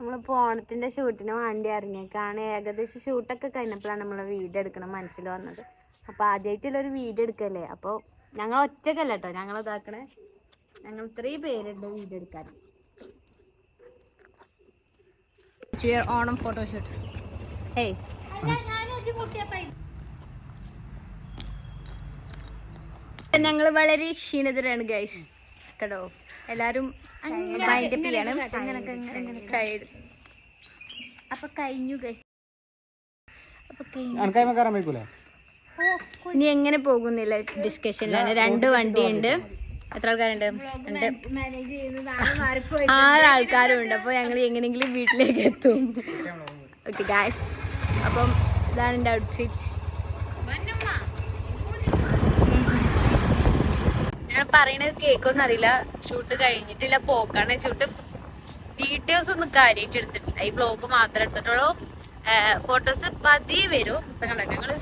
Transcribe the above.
നമ്മളിപ്പോൾ ഓണത്തിൻ്റെ ഷൂട്ടിന് വേണ്ടി ഇറങ്ങിയേക്കാണ്. ഏകദേശം ഷൂട്ടൊക്കെ കഴിഞ്ഞപ്പോഴാണ് നമ്മൾ വീഡിയോ എടുക്കണം മനസ്സിൽ വന്നത്. അപ്പോൾ ആദ്യമായിട്ടുള്ളൊരു വീഡിയോ എടുക്കല്ലേ. അപ്പോൾ ഞങ്ങൾ ഒറ്റക്കല്ല കേട്ടോ ഞങ്ങൾ ഇതാക്കണേ. ഞങ്ങൾ 3 പേരുണ്ട് വീഡിയോ എടുക്കാൻ. ഓണം ഫോട്ടോഷൂട്ട്. ഏയ് ഞങ്ങൾ വളരെ ക്ഷീണിതരാണ് ഗൈസ് കേട്ടോ. എല്ലാരും അപ്പൊ കഴിഞ്ഞു ഗൈസ്. ഇനി എങ്ങനെ പോകുന്നില്ല ഡിസ്കഷനിലാണ്. 2 വണ്ടിയുണ്ട്. എത്ര ആൾക്കാരുണ്ട്? 6 ആൾക്കാരും ഉണ്ട്. അപ്പൊ ഞങ്ങൾ എങ്ങനെയെങ്കിലും വീട്ടിലേക്ക് എത്തും. ഓക്കെ ഗൈസ്, അപ്പം ഇതാണ് എൻ്റെ ഔട്ട്ഫിറ്റ്. ഞാൻ പറയണത് കേക്കൊന്നും അറിയില്ല. ഷൂട്ട് കഴിഞ്ഞിട്ടില്ല, പോക്കാണ് ഷൂട്ട്. വീഡിയോസ് ഒന്നും കാര്യമായിട്ട് എടുത്തിട്ടില്ല. ഈ വ്ലോഗ് മാത്രമേ എടുത്തിട്ടുള്ളൂ. ഫോട്ടോസ് പതിയെ വരും. ഞങ്ങള്